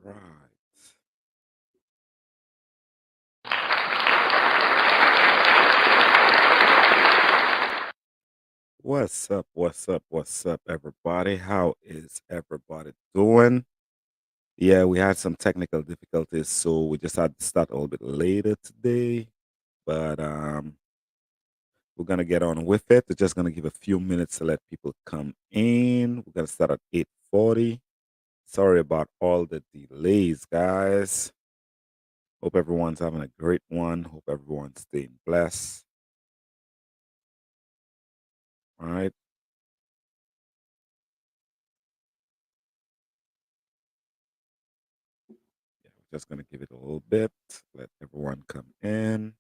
Right. What's up? What's up? What's up, everybody? How is everybody doing? Yeah, we had some technical difficulties, so we just had to start a little bit later today. But we're gonna get on with it. We're just gonna give a few minutes to let people come in. We're gonna start at 8:40. Sorry about all the delays, guys. Hope everyone's having a great one. Hope everyone's staying blessed. All right. Yeah, we're just gonna give it a little bit. Let everyone come in.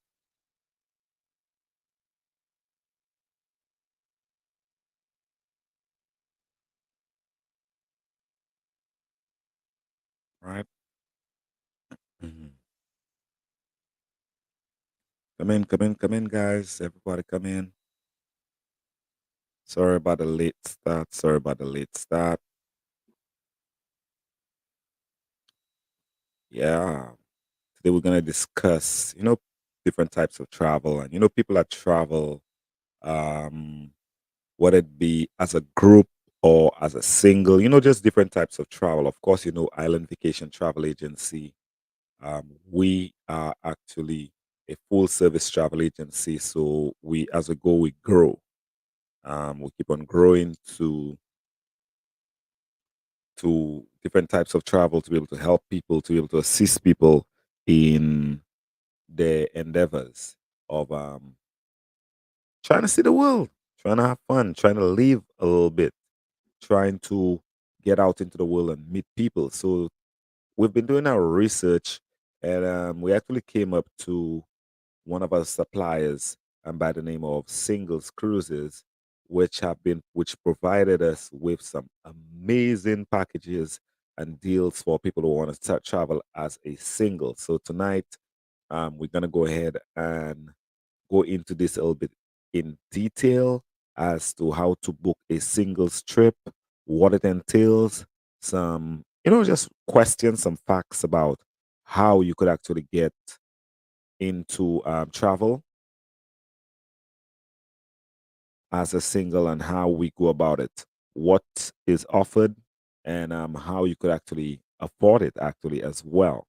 Right. Mhm. Come in, guys. Everybody come in. Sorry about the late start. Sorry about the late start. Yeah. Today we're gonna discuss, different types of travel and people that travel, um, whether it be as a group or as a single, just different types of travel. Of course, Island Vacation Travel Agency. We are actually a full service travel agency. So as we go, we grow. We keep on growing to different types of travel to be able to help people, to be able to assist people in their endeavors of trying to see the world, trying to have fun, trying to live a little bit, trying to get out into the world and meet people. So we've been doing our research, and we actually came up to one of our suppliers, and by the name of Singles Cruises, which provided us with some amazing packages and deals for people who want to start travel as a single. So tonight, we're gonna go ahead and go into this a little bit in detail as to how to book a singles trip, what it entails, some just questions, some facts about how you could actually get into travel as a single and how we go about it, what is offered, and how you could actually afford it actually as well,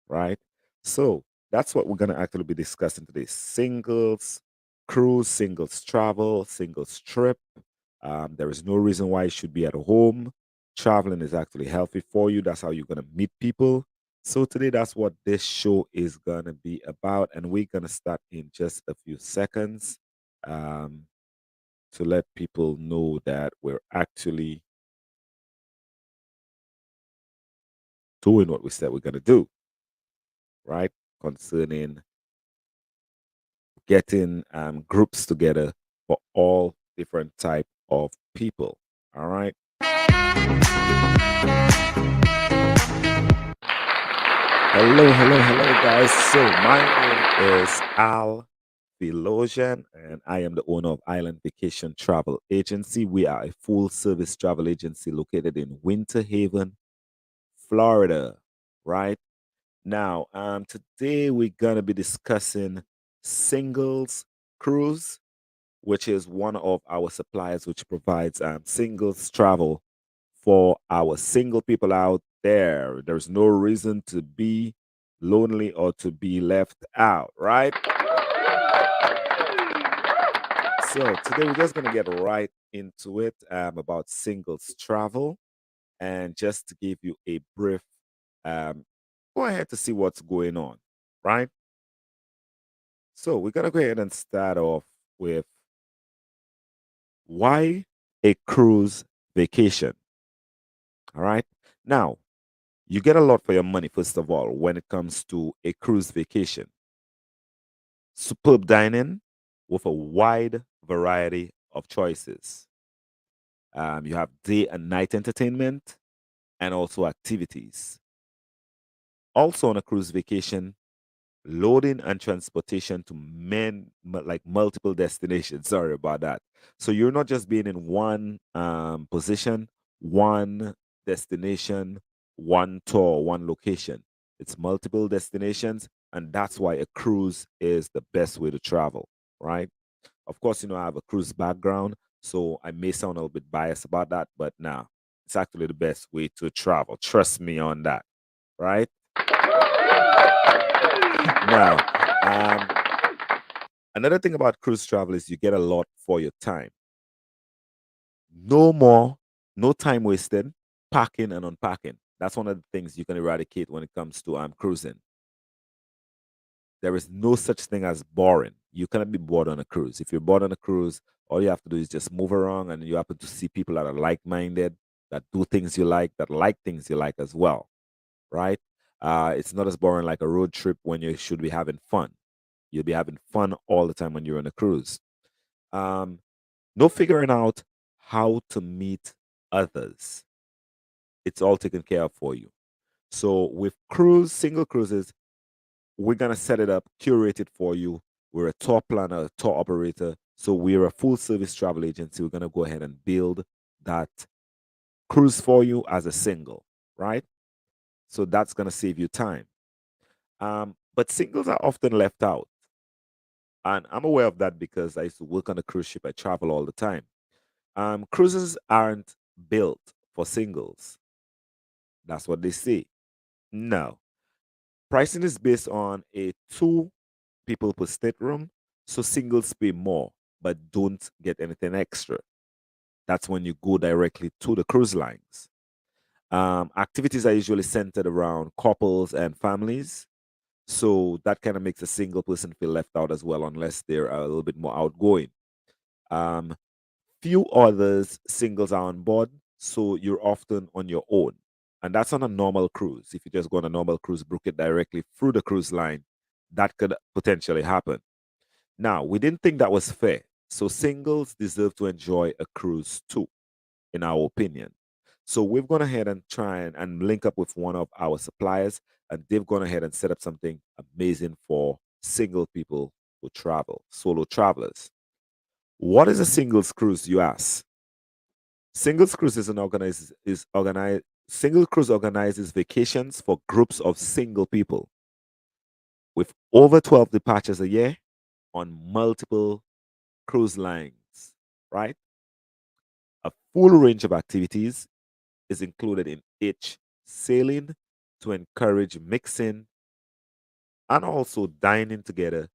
right? So that's what we're going to actually be discussing today: singles cruise, singles travel, singles trip. There is no reason why you should be at home. Traveling is actually healthy for you. That's how you're going to meet people. So today, that's what this show is going to be about. And we're going to start in just a few seconds. Um, to let people know that we're actually doing what we said we're going to do, right? Concerning getting groups together for all different type of people. All right. Hello, hello, hello, guys. So my name is Al Philosian, and I am the owner of Island Vacation Travel Agency. We are a full service travel agency located in Winter Haven, Florida. Right. Now, today we're gonna be discussing Singles Cruise, which is one of our suppliers which provides singles travel for our single people out there. There's no reason to be lonely or to be left out, right? So today we're just gonna get right into it about singles travel, and just to give you a brief, um, go ahead to see what's going on, right? So we're gonna go ahead and start off with why a cruise vacation. All right. Now, you get a lot for your money, first of all, when it comes to a cruise vacation. Superb dining with a wide variety of choices. You have day and night entertainment and also activities. Also, on a cruise vacation, loading and transportation to like multiple destinations. Sorry about that. So you're not just being in one position, one destination, one tour, one location. It's multiple destinations, and that's why a cruise is the best way to travel, right? Of course, I have a cruise background, so I may sound a little bit biased about that, but now it's actually the best way to travel. Trust me on that, right? Now, um, another thing about cruise travel is you get a lot for your time. No more, no time wasted, packing and unpacking. That's one of the things you can eradicate when it comes to cruising. There is no such thing as boring. You cannot be bored on a cruise. If you're bored on a cruise, all you have to do is just move around and you happen to see people that are like minded, that do things you like things you like as well, right? It's not as boring like a road trip when you should be having fun. You'll be having fun all the time when you're on a cruise. Um, no figuring out how to meet others. It's all taken care of for you. So with single cruises, we're gonna set it up, curate it for you. We're a tour planner, a tour operator. So we're a full service travel agency. We're gonna go ahead and build that cruise for you as a single, right? So that's gonna save you time. But singles are often left out. And I'm aware of that because I used to work on a cruise ship. I travel all the time. Cruises aren't built for singles. That's what they say. No. Pricing is based on a two people per stateroom. So singles pay more, but don't get anything extra. That's when you go directly to the cruise lines. Activities are usually centered around couples and families. So that kind of makes a single person feel left out as well, unless they're a little bit more outgoing. Um, Few others singles are on board, so you're often on your own. And that's on a normal cruise. If you just go on a normal cruise, book it directly through the cruise line, that could potentially happen. Now, we didn't think that was fair. So singles deserve to enjoy a cruise too, in our opinion. So we've gone ahead and try and link up with one of our suppliers, and they've gone ahead and set up something amazing for single people who travel, solo travelers. What is a singles cruise, you ask? Singles cruise is organized. Single cruise organizes vacations for groups of single people with over 12 departures a year on multiple cruise lines, right? A full range of activities is included in each sailing to encourage mixing and also dining together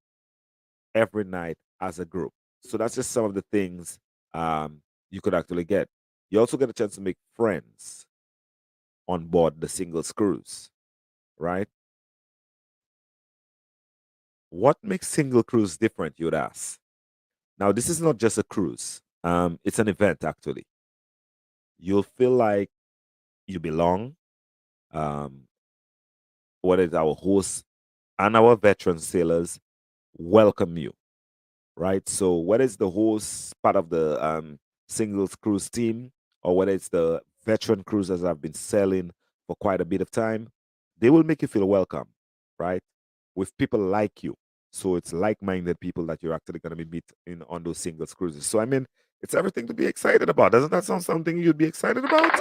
every night as a group. So that's just some of the things you could actually get. You also get a chance to make friends on board the singles cruise, right? What makes single cruise different, you'd ask? Now, this is not just a cruise. It's an event actually. You'll feel like you belong. Um, what is our hosts and our veteran sailors welcome you, right? So whether it's the host part of the singles cruise team or whether it's the veteran cruisers that have been sailing for quite a bit of time, they will make you feel welcome, right? With people like you. So it's like-minded people that you're actually going to be meeting on those singles cruises. So I mean, it's everything to be excited about. Doesn't that sound something you'd be excited about?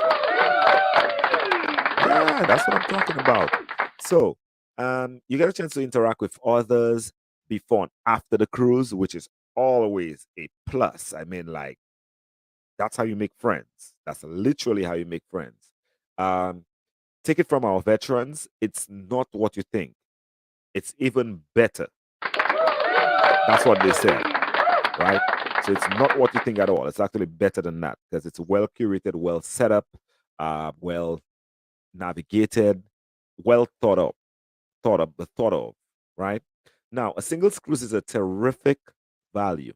Yeah, that's what I'm talking about. So, you get a chance to interact with others before and after the cruise, which is always a plus. I mean, like, that's how you make friends. That's literally how you make friends. Um, Take it from our veterans, it's not what you think. It's even better. That's what they said, right? So it's not what you think at all. It's actually better than that because it's well curated, well set up, well navigated, well thought of, right? Now, a single cruise is a terrific value.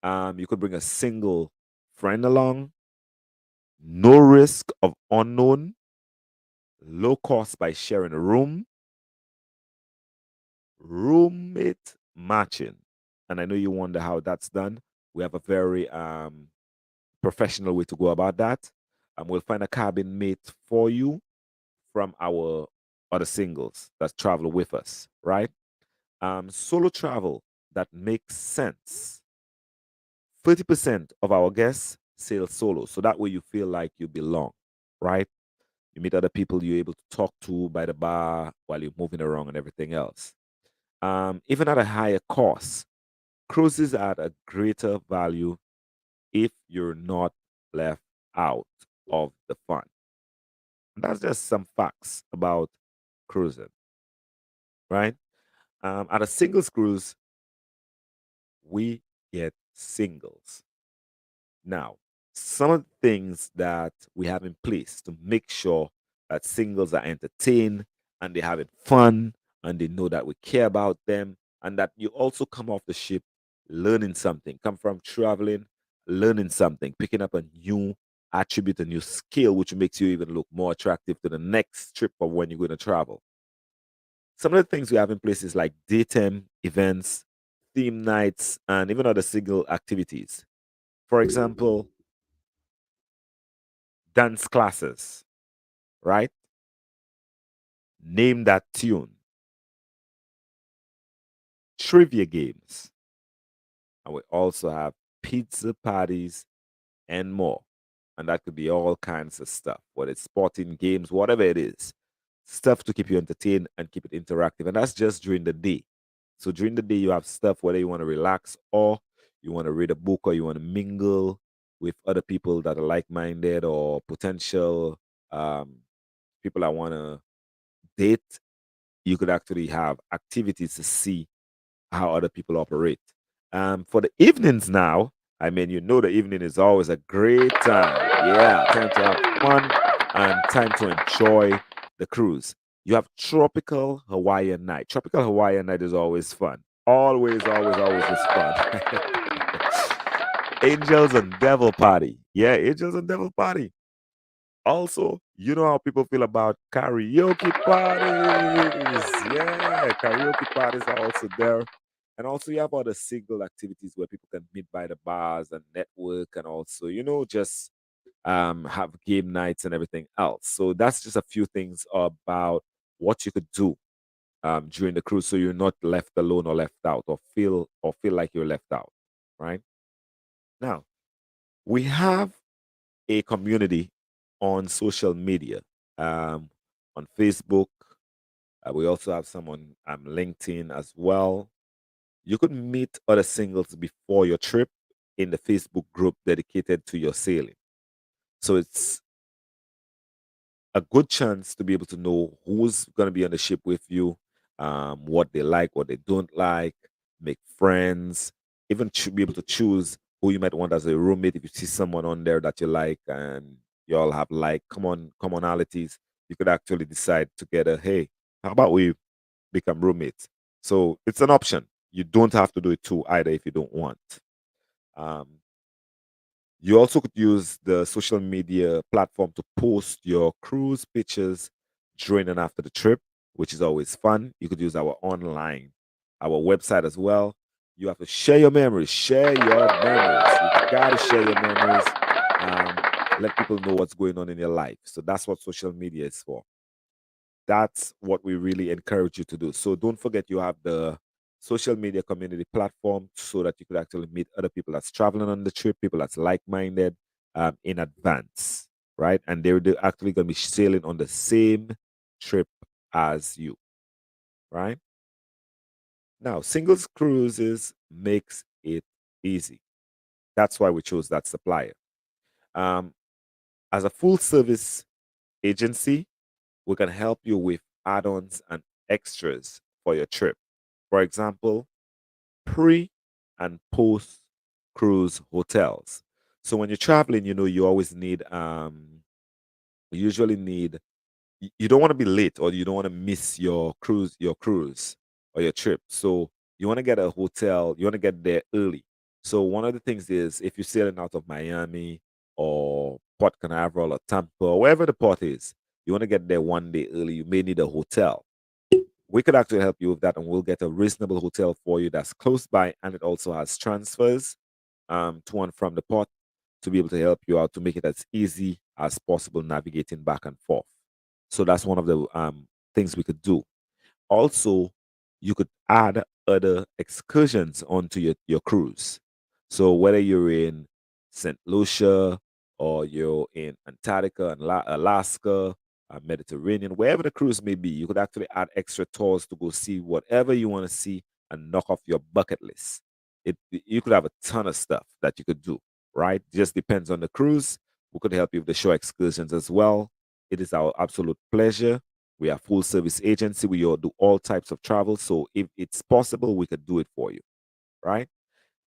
You could bring a single friend along, no risk of unknown, low cost by sharing a room, roommate matching. And I know you wonder how that's done. We have a very professional way to go about that. We'll find a cabin mate for you from our other singles that travel with us, right? Solo travel that makes sense. 30% of our guests sail solo. So that way you feel like you belong, right? You meet other people you're able to talk to by the bar while you're moving around and everything else. Even at a higher cost, cruises are at a greater value if you're not left out of the fun. And that's just some facts about cruising, right? At a singles cruise, we get singles. Now, some of the things that we have in place to make sure that singles are entertained and they're having fun and they know that we care about them and that you also come off the ship learning something, come from traveling, learning something, picking up a new attribute, a new skill, which makes you even look more attractive to the next trip of when you're going to travel. Some of the things we have in place is like daytime events, theme nights, and even other single activities. For example, dance classes, right? Name that tune, trivia games, and we also have pizza parties and more. And that could be all kinds of stuff, whether it's sporting games, whatever it is, stuff to keep you entertained and keep it interactive. And that's just during the day. So during the day, you have stuff whether you want to relax or you want to read a book or you want to mingle with other people that are like minded or potential um, people that want to date. You could actually have activities to see how other people operate. For the evenings now, I mean, you know, the evening is always a great time. Yeah, time to have fun and time to enjoy the cruise. You have tropical Hawaiian night. Tropical Hawaiian night is always fun. Always, always, always is fun. Angels and Devil Party. Yeah, Angels and Devil Party. Also, you know how people feel about karaoke parties. Yeah, karaoke parties are also there. And also, you have other single activities where people can meet by the bars and network and also, just have game nights and everything else. So, that's just a few things about what you could do during the cruise so you're not left alone or left out or feel like you're left out, right? Now, we have a community on social media, um, on Facebook. We also have some on LinkedIn as well. You could meet other singles before your trip in the Facebook group dedicated to your sailing. So it's a good chance to be able to know who's going to be on the ship with you, what they like, what they don't like, make friends, even be able to choose who you might want as a roommate. If you see someone on there that you like and you all have like commonalities, you could actually decide together, hey, how about we become roommates? So it's an option. You don't have to do it too either if you don't want. Um, you also could use the social media platform to post your cruise pictures during and after the trip, which is always fun. You could use our website as well. You have to share your memories. Share your memories. You gotta share your memories. Um, let people know what's going on in your life. So that's what social media is for. That's what we really encourage you to do. So don't forget you have the social media community platform so that you could actually meet other people that's traveling on the trip, people that's like-minded in advance, right? And they're actually going to be sailing on the same trip as you, right? Now, singles cruises makes it easy. That's why we chose that supplier. Um, as a full service agency, we can help you with add-ons and extras for your trip. For example, pre and post cruise hotels. So when you're traveling, you always need you usually need you don't want to be late or you don't want to miss your cruise or your trip. So you want to get a hotel, you want to get there early. So one of the things is if you're sailing out of Miami or Port Canaveral or Tampa or wherever the port is, you want to get there one day early, you may need a hotel. We could actually help you with that and we'll get a reasonable hotel for you that's close by and it also has transfers to and from the port to be able to help you out to make it as easy as possible navigating back and forth. So that's one of the things we could do. Also, you could add other excursions onto your cruise. So whether you're in St. Lucia or you're in Antarctica and Alaska, Mediterranean, wherever the cruise may be. You could actually add extra tours to go see whatever you want to see and knock off your bucket list. You could have a ton of stuff that you could do, right? Just depends on the cruise. We could help you with the shore excursions as well. It is our absolute pleasure. We are full service agency. We all do all types of travel. So if it's possible, we could do it for you, right?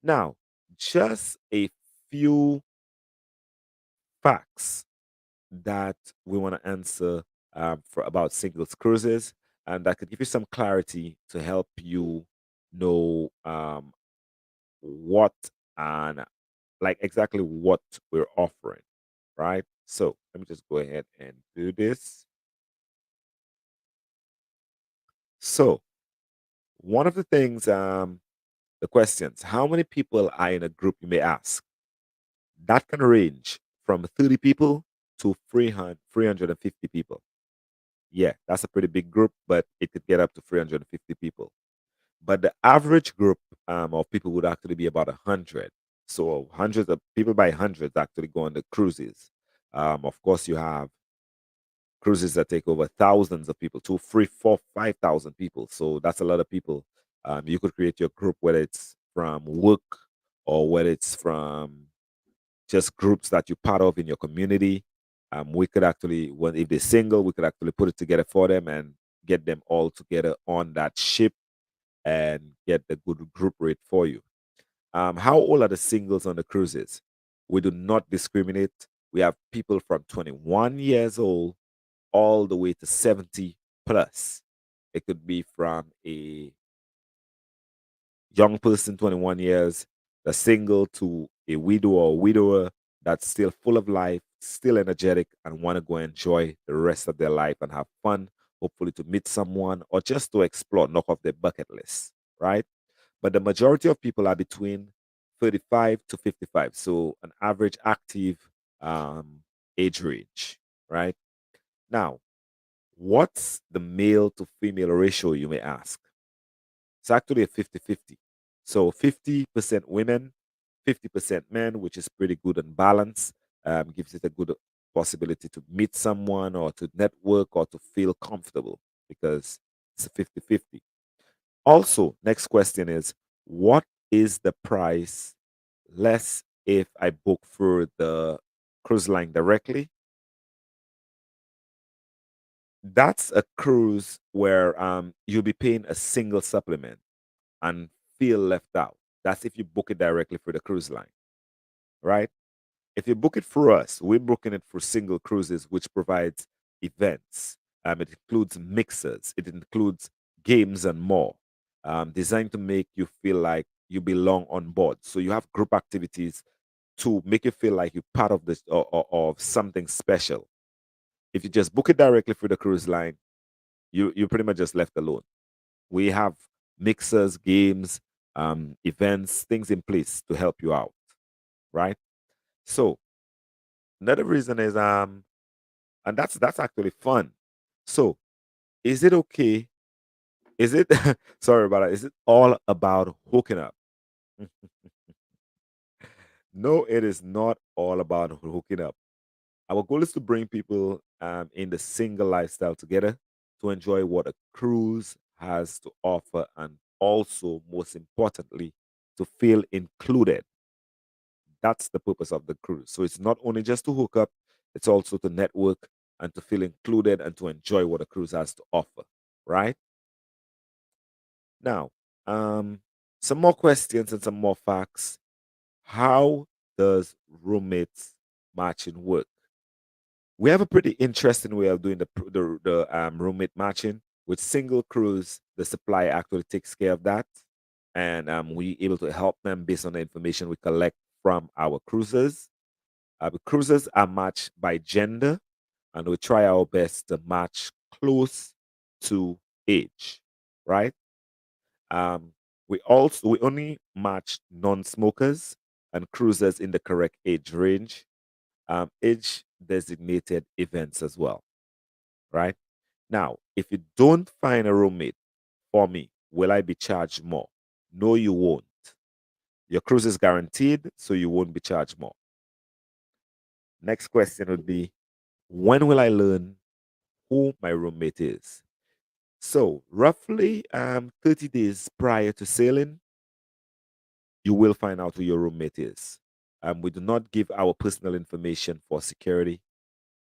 Now, just a few facts that we want to answer for about singles cruises, and that could give you some clarity to help you know what and like exactly what we're offering, right? So let me just go ahead and do this. So one of the things, the questions: how many people are in a group? You may ask. That can range from 30 people to 350 people. Yeah, that's a pretty big group, but it could get up to 350 people. But the average group of people would actually be about 100. So hundreds of people by hundreds actually go on the cruises. Of course, you have cruises that take over thousands of people, two, three, four, 5,000 people. So that's a lot of people. You could create your group, whether it's from work or whether it's from just groups that you're part of in your community. We could actually, when if they're single, we could actually put it together for them and get them all together on that ship and get the good group rate for you. How old are the singles on the cruises? We do not discriminate. We have people from 21 years old all the way to 70 plus. It could be from a young person, 21 years, that's single, to a widow or widower that's still full of life, still energetic, and want to go enjoy the rest of their life and have fun, hopefully to meet someone or just to explore, knock off their bucket list, right? But the majority of people are between 35 to 55. So an average active um, age range, right? Now, what's the male to female ratio, you may ask? It's actually a 50-50. So 50% women, 50% men, which is pretty good and balanced. Gives it a good possibility to meet someone or to network or to feel comfortable because it's a 50-50. Also, next question is, what is the price less if I book through the cruise line directly? That's a cruise where you'll be paying a single supplement and feel left out. That's if you book it directly through the cruise line, right? If you book it through us, we're booking it for single cruises, which provides events. It includes mixers, it includes games and more, designed to make you feel like you belong on board. So you have group activities to make you feel like you're part of this or of something special. If you just book it directly through the cruise line, you pretty much just left alone. We have mixers, games, events, things in place to help you out, right? So another reason is and that's actually fun. So is it okay? Is it sorry about that? Is it all about hooking up? No, it is not all about hooking up. Our goal is to bring people in the single lifestyle together to enjoy what a cruise has to offer and also, most importantly, to feel included. That's the purpose of the cruise. So it's not only just to hook up, it's also to network and to feel included and to enjoy what a cruise has to offer. Right? Now, um, some more questions and some more facts. How does roommates matching work? We have a pretty interesting way of doing the roommate matching. With single cruise, the supplier actually takes care of that, and we able to help them based on the information we collect from our cruisers. The cruisers are matched by gender, and we try our best to match close to age, right? Um, we only match non-smokers and cruisers in the correct age range, age designated events as well, right? Now, if you don't find a roommate for me, will I be charged more? No, you won't. Your cruise is guaranteed, so you won't be charged more. Next question would be, when will I learn who my roommate is. So, roughly 30 days prior to sailing, you will find out who your roommate is. We do not give our personal information for security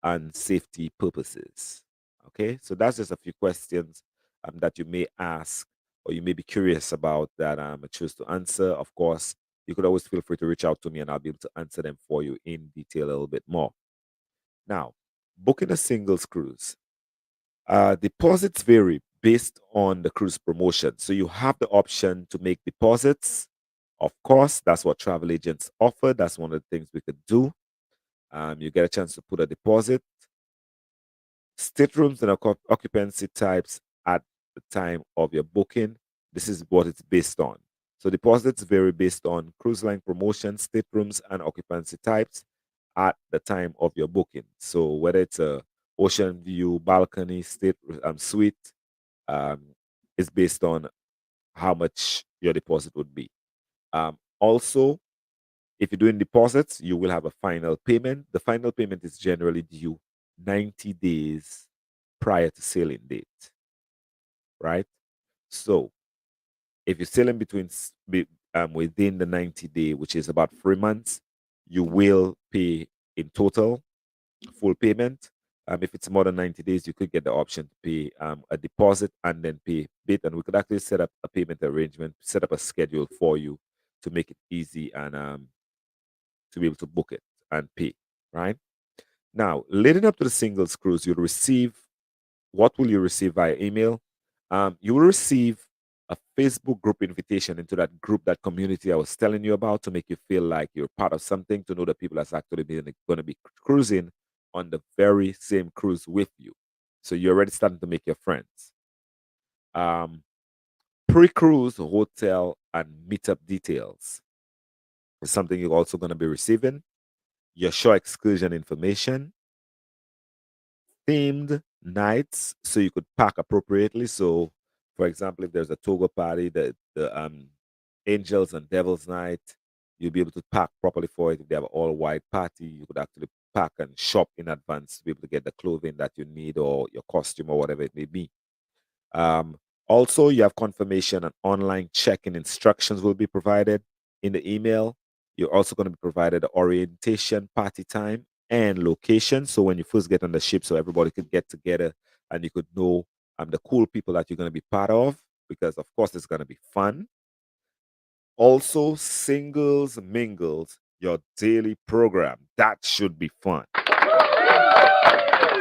and safety purposes. Okay, so that's just a few questions that you may ask or you may be curious about that I choose to answer. Of course, you could always feel free to reach out to me and I'll be able to answer them for you in detail a little bit more. Now, booking a singles cruise. Deposits vary based on the cruise promotion. So you have the option to make deposits. Of course, that's what travel agents offer. That's one of the things we could do. You get a chance to put a deposit. Staterooms and occupancy types at the time of your booking. This is what it's based on. So deposits vary based on cruise line promotion, staterooms, and occupancy types at the time of your booking. So whether it's a ocean view, balcony, suite, um, is based on how much your deposit would be. Also, if you're doing deposits, you will have a final payment. The final payment is generally due 90 days prior to sailing date, right? So if you're sailing within the 90 day, which is about 3 months, you will pay in total full payment. If it's more than 90 days, you could get the option to pay a deposit and then pay bit. And we could actually set up a payment arrangement, set up a schedule for you to make it easy and to be able to book it and pay, right? Now, leading up to the singles cruise, you'll receive what will you receive via email? You will receive a Facebook group invitation into that group, that community I was telling you about, to make you feel like you're part of something, to know that people that's actually going to be cruising on the very same cruise with you. So you're already starting to make your friends. Um, Pre-cruise hotel and meetup details is something you're also going to be receiving. Your shore excursion information, themed nights so you could pack appropriately. So, for example, if there's a Togo party, the Angels and Devils night, you'll be able to pack properly for it. If they have an all white party, you could actually pack and shop in advance to be able to get the clothing that you need or your costume or whatever it may be. Um, Also, you have confirmation and online check-in instructions will be provided in the email. You're also going to be provided the orientation, party time, and location. So when you first get on the ship, so everybody could get together and you could know the cool people that you're going to be part of, because of course it's going to be fun. Also, singles mingles, your daily program. That should be fun.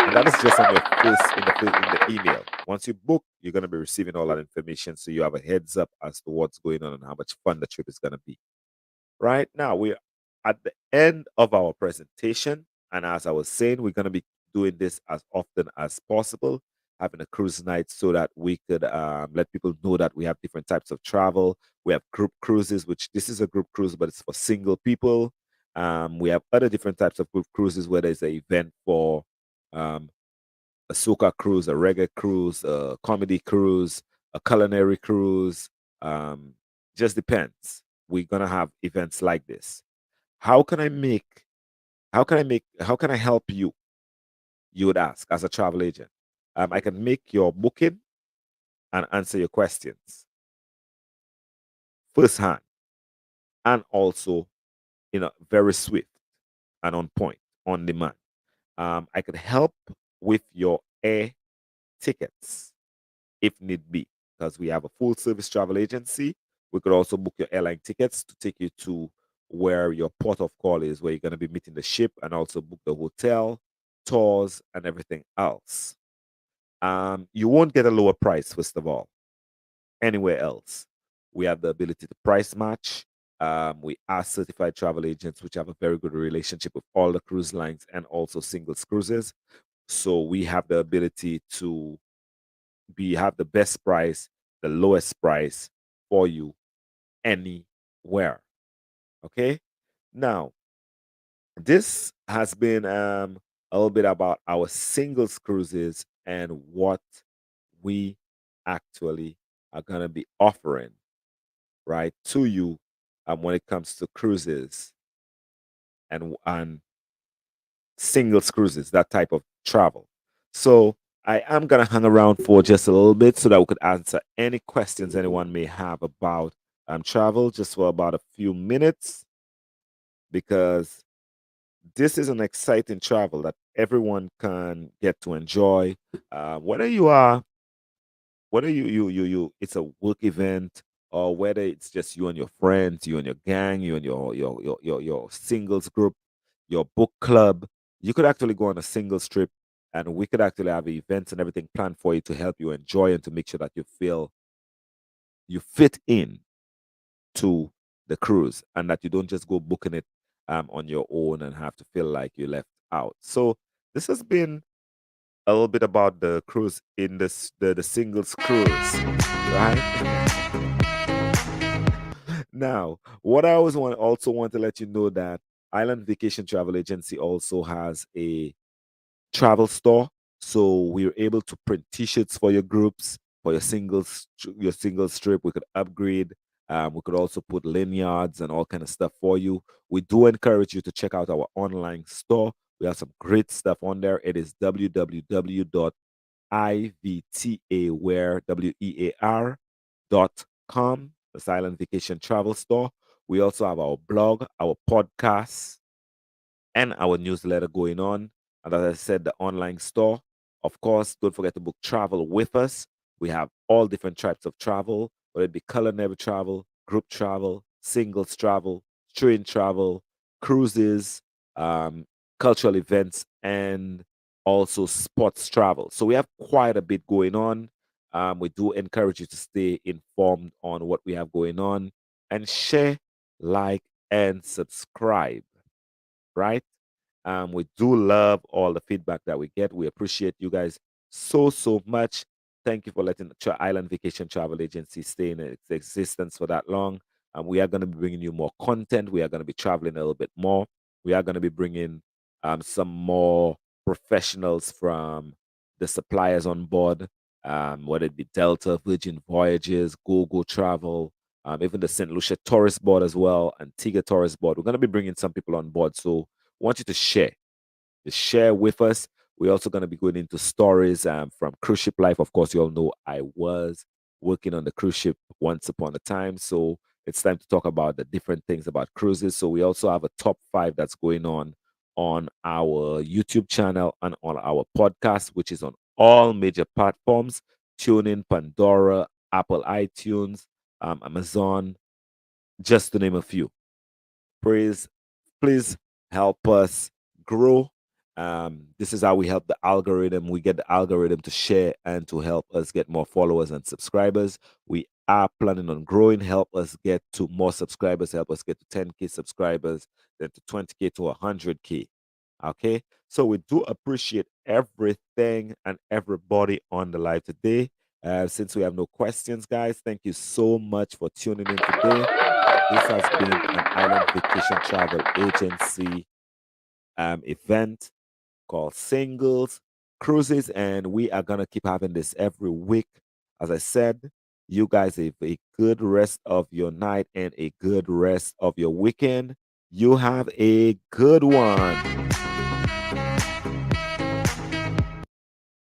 And that is just on your first in the email. Once you book, you're going to be receiving all that information, so you have a heads up as to what's going on and how much fun the trip is going to be. Right now, we're at the end of our presentation, and as I was saying, we're going to be doing this as often as possible, having a cruise night so that we could let people know that we have different types of travel. We have group cruises, which this is a group cruise, but it's for single people. We have other different types of group cruises where there's an event for um, a soca cruise, a reggae cruise, a comedy cruise, a culinary cruise. Um, just depends. We're gonna have events like this. How can I make? How can I help you? You would ask as a travel agent. I can make your booking and answer your questions firsthand, and also very swift and on point, on demand. I could help with your air tickets if need be, because we have a full service travel agency. We could also book your airline tickets to take you to where your port of call is, where you're going to be meeting the ship, and also book the hotel, tours, and everything else. You won't get a lower price, first of all, anywhere else. We have the ability to price match. We are certified travel agents, which have a very good relationship with all the cruise lines and also singles cruises. So we have the ability to have the best price, the lowest price for you anywhere. Okay. Now, this has been a little bit about our singles cruises and what we actually are going to be offering right to you when it comes to cruises and singles cruises, that type of travel. So I am gonna hang around for just a little bit so that we could answer any questions anyone may have about travel, just for about a few minutes, because this is an exciting travel that everyone can get to enjoy. Whether you are, whether it's a work event, or whether it's just you and your friends, you and your gang, you and your singles group, your book club, you could actually go on a singles trip, and we could actually have events and everything planned for you to help you enjoy and to make sure that you feel you fit in to the cruise, and that you don't just go booking it on your own and have to feel like you left out. So this has been a little bit about the cruise in the singles cruise, right? Now, what I always want to let you know that Island Vacation Travel Agency also has a travel store. So we're able to print T-shirts for your groups, for your singles trip. We could upgrade. We could also put lanyards and all kind of stuff for you. We do encourage you to check out our online store. We have some great stuff on there. It is www.ivtaware.com, the Silent Vacation Travel Store. We also have our blog, our podcast, and our newsletter going on. And as I said, the online store. Of course, don't forget to book travel with us. We have all different types of travel, whether it be culinary travel, group travel, singles travel, train travel, cruises, um, cultural events, and also sports travel. So we have quite a bit going on. We do encourage you to stay informed on what we have going on, and share, like, and subscribe, right? We do love all the feedback that we get. We appreciate you guys so much. Thank you for letting the Island Vacation Travel Agency stay in its existence for that long. We are going to be bringing you more content. We are going to be traveling a little bit more. We are going to be bringing some more professionals from the suppliers on board, whether it be Delta, Virgin Voyages, GoGo Travel, even the St. Lucia Tourist Board as well, Antigua Tourist Board. We're going to be bringing some people on board. So want you to share. Just share with us. We're also going to be going into stories from cruise ship life. Of course, you all know I was working on the cruise ship once upon a time. So it's time to talk about the different things about cruises. So we also have a top 5 that's going on our YouTube channel and on our podcast, which is on all major platforms: TuneIn, Pandora, Apple iTunes, Amazon, just to name a few. Praise, please help us grow. This is how we help the algorithm. We get the algorithm to share and to help us get more followers and subscribers. We are planning on growing. Help us get to more subscribers. Help us get to 10K subscribers, then to 20K to 100K. Okay. So we do appreciate everything and everybody on the live today. Since we have no questions, guys, thank you so much for tuning in today. This has been an Island Vacation Travel Agency event called Singles Cruises, and we are gonna keep having this every week. As I said, you guys have a good rest of your night and a good rest of your weekend. You have a good one.